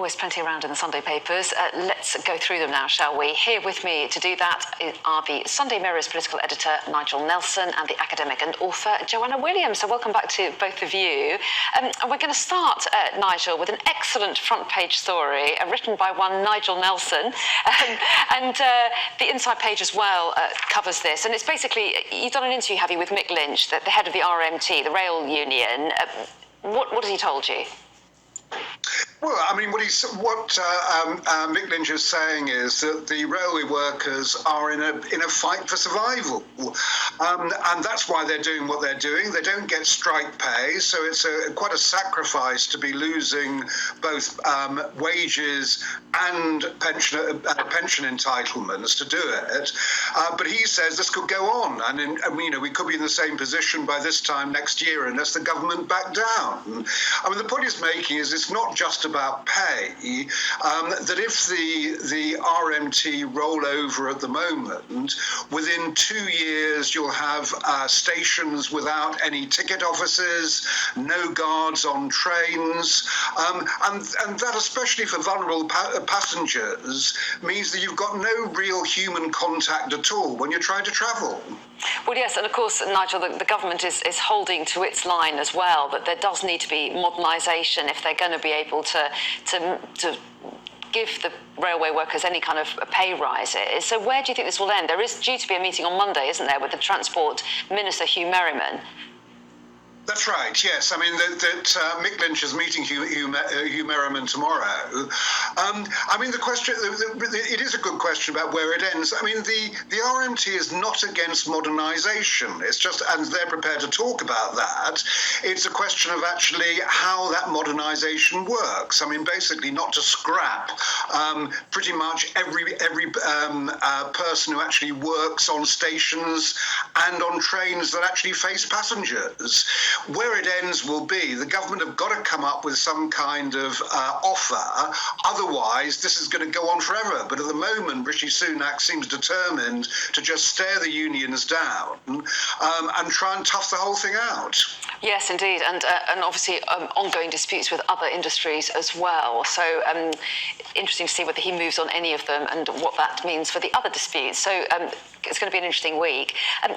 Always plenty around in the Sunday papers. Let's go through them now, shall we? Here with me to do that are the Sunday Mirror's political editor, Nigel Nelson, and the academic and author, Joanna Williams. So welcome back to both of you. And we're going to start, Nigel, with an excellent front-page story written by one Nigel Nelson. And the inside page as well covers this. And it's basically, you've done an interview, have you, with Mick Lynch, the head of the RMT, the rail union. What has he told you? Well, I mean, what Mick Lynch is saying is that the railway workers are in a fight for survival, and that's why they're doing what they're doing. They don't get strike pay, so it's quite a sacrifice to be losing both wages and pension entitlements to do it. But he says this could go on, and we could be in the same position by this time next year unless the government back down. I mean, the point he's making is it's not just about pay, that if the RMT roll over at the moment, within 2 years you'll have stations without any ticket offices, no guards on trains, and that, especially for vulnerable passengers, means that you've got no real human contact at all when you're trying to travel. Well, yes, and of course, Nigel, the government is holding to its line as well, that there does need to be modernisation if they're going to be able to give the railway workers any kind of pay rises. So where do you think this will end? There is due to be a meeting on Monday, isn't there, with the Transport Minister, Hugh Merriman? That's right, yes. I mean, that Mick Lynch is meeting Hugh Merriman tomorrow. I mean, the question, it is a good question about where it ends. I mean, the RMT is not against modernisation. It's just, and they're prepared to talk about that. It's a question of actually how that modernisation works. I mean, basically not to scrap pretty much every person who actually works on stations and on trains that actually face passengers. Where it ends will be the government have got to come up with some kind of offer. Otherwise, this is going to go on forever. But at the moment, Rishi Sunak seems determined to just stare the unions down and try and tough the whole thing out. Yes, indeed, and obviously ongoing disputes with other industries as well. So interesting to see whether he moves on any of them and what that means for the other disputes. So it's going to be an interesting week.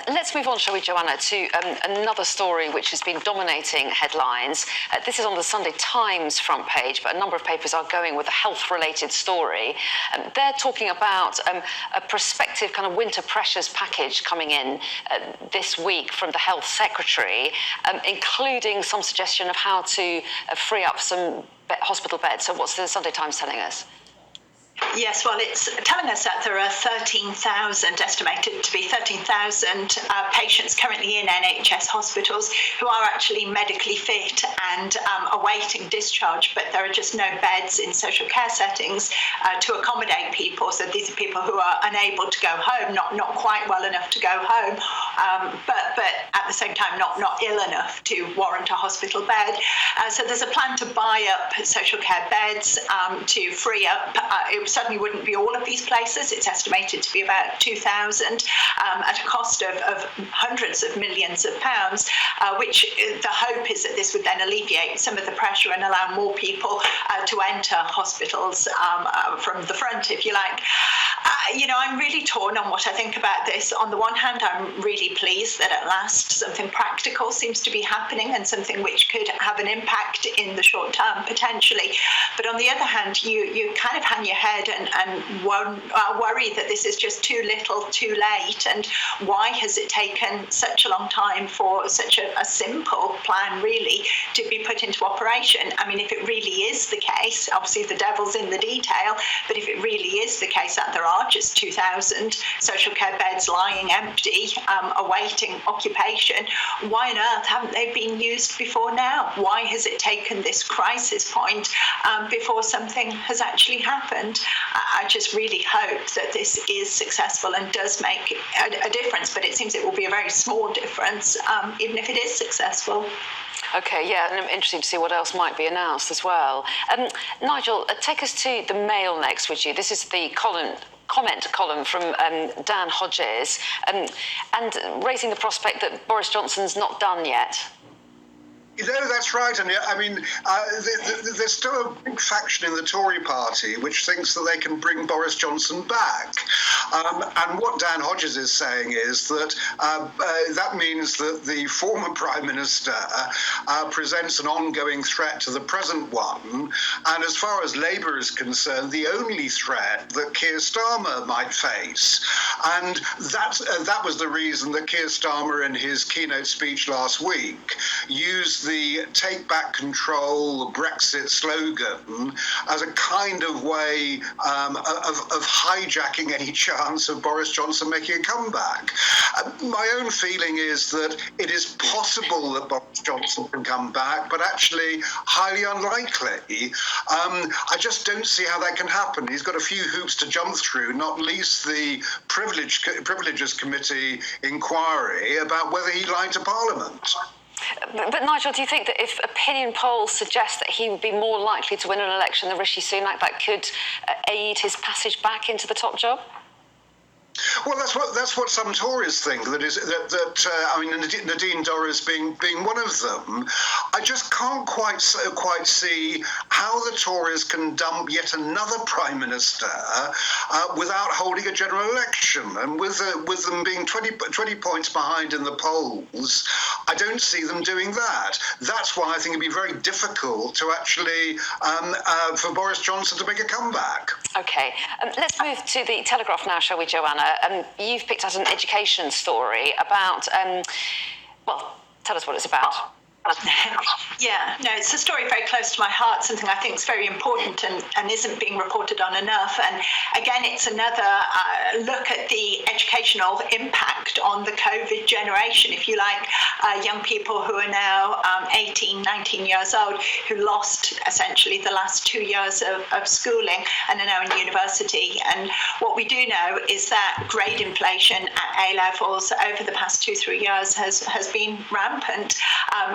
Let's move on, shall we, Joanna, to another story which has been dominating headlines. This is on the Sunday Times front page, but a number of papers are going with a health-related story. They're talking about a prospective kind of winter pressures package coming in this week from the Health Secretary, including some suggestion of how to free up some hospital beds. So what's the Sunday Times telling us? Yes, well, it's telling us that there are 13,000, estimated to be 13,000 patients currently in NHS hospitals who are actually medically fit and awaiting discharge, but there are just no beds in social care settings to accommodate people. So these are people who are unable to go home, not quite well enough to go home, but at the same time not ill enough to warrant a hospital bed. So there's a plan to buy up social care beds to free up. It certainly wouldn't be all of these places. It's estimated to be about 2,000 at a cost of hundreds of millions of pounds, which the hope is that this would then alleviate some of the pressure and allow more people to enter hospitals from the front, if you like. I'm really torn on what I think about this. On the one hand, I'm really pleased that at last something practical seems to be happening and something which could have an impact in the short term, potentially. But on the other hand, you kind of hang your head and worry that this is just too little, too late. And why has it taken such a long time for such a simple plan, really, to be put into operation? I mean, if it really is the case, obviously the devil's in the detail, but if it really is the case that there are just 2,000 social care beds lying empty, awaiting occupation, why on earth haven't they been used before now? Why has it taken this crisis point before something has actually happened? I just really hope that this is successful and does make a difference, but it seems it will be a very small difference, even if it is successful. Okay, yeah, and I'm interested to see what else might be announced as well. Nigel, take us to the Mail next, would you? This is the comment column from Dan Hodges, and raising the prospect that Boris Johnson's not done yet. That's right. And I mean, there's still a big faction in the Tory party which thinks that they can bring Boris Johnson back. And what Dan Hodges is saying is that that means that the former Prime Minister presents an ongoing threat to the present one. And as far as Labour is concerned, the only threat that Keir Starmer might face. And that was the reason that Keir Starmer, in his keynote speech last week, used the Take Back Control Brexit slogan as a kind of way of hijacking any chance of Boris Johnson making a comeback. My own feeling is that it is possible that Boris Johnson can come back, but actually highly unlikely. I just don't see how that can happen. He's got a few hoops to jump through, not least the Privileges Committee inquiry about whether he lied to Parliament. But Nigel, do you think that if opinion polls suggest that he would be more likely to win an election than Rishi Sunak, that could aid his passage back into the top job? Well, that's what some Tories think. I mean, Nadine Dorries being one of them. I just can't quite see how the Tories can dump yet another Prime Minister without holding a general election. And with them being 20 points behind in the polls, I don't see them doing that. That's why I think it'd be very difficult to actually for Boris Johnson to make a comeback. Okay, let's move to the Telegraph now, shall we, Joanna? You've picked out an education story about, well, tell us what it's about. Yeah, no, it's a story very close to my heart, something I think is very important and isn't being reported on enough. And again, it's another look at the educational impact on the COVID generation, if you like, young people who are now 18, 19 years old, who lost essentially the last 2 years of schooling and are now in university. And what we do know is that grade inflation at A levels over the past 2-3 years has been rampant.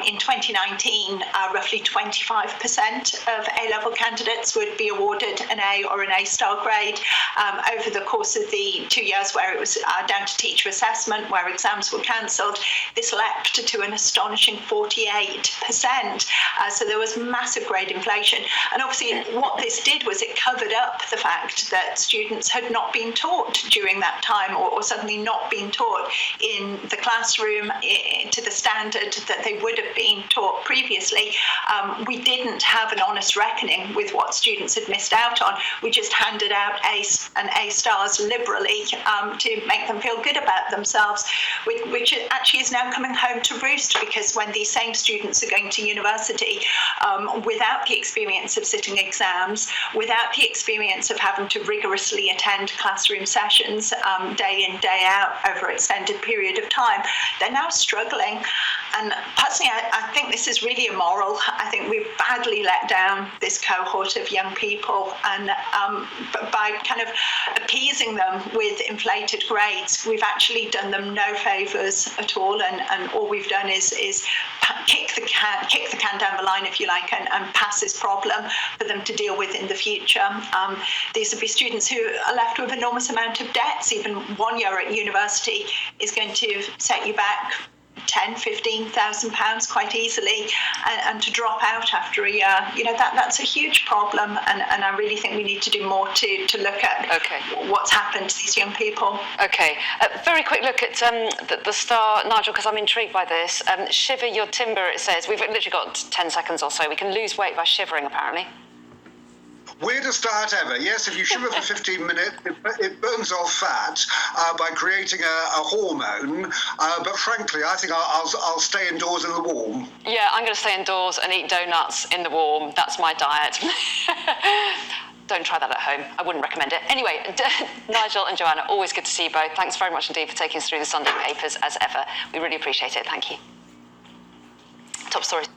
In 2019, roughly 25% of A-level candidates would be awarded an A or an A-star grade. Over the course of the 2 years where it was down to teacher assessment, where exams were cancelled, this leapt to an astonishing 48%. So there was massive grade inflation. And obviously what this did was it covered up the fact that students had not been taught during that time, or suddenly not been taught in the classroom to the standard that they would have been taught previously. We didn't have an honest reckoning with what students had missed out on. We just handed out A's and A stars liberally to make them feel good about themselves, which actually is now coming home to roost, because when these same students are going to university without the experience of sitting exams, without the experience of having to rigorously attend classroom sessions day in, day out over an extended period of time, they're now struggling. And personally, I think this is really immoral. I think we've badly let down this cohort of young people, and by kind of appeasing them with inflated grades, we've actually done them no favours at all, and all we've done is kick the can down the line, if you like, and pass this problem for them to deal with in the future. These will be students who are left with enormous amount of debts. Even 1 year at university is going to set you back £10,000-15,000 quite easily, and to drop out after a year, that's a huge problem, and I really think we need to do more to look at what's happened to these young people. Okay, very quick look at the Star, Nigel, because I'm intrigued by this. Shiver your timber, it says. We've literally got 10 seconds or so. We can lose weight by shivering, apparently. Weirdest diet ever. Yes, if you shiver for 15 minutes, it burns off fat by creating a hormone. But frankly, I think I'll stay indoors in the warm. Yeah, I'm going to stay indoors and eat donuts in the warm. That's my diet. Don't try that at home. I wouldn't recommend it. Anyway, Nigel and Joanna, always good to see you both. Thanks very much indeed for taking us through the Sunday papers as ever. We really appreciate it. Thank you. Top stories.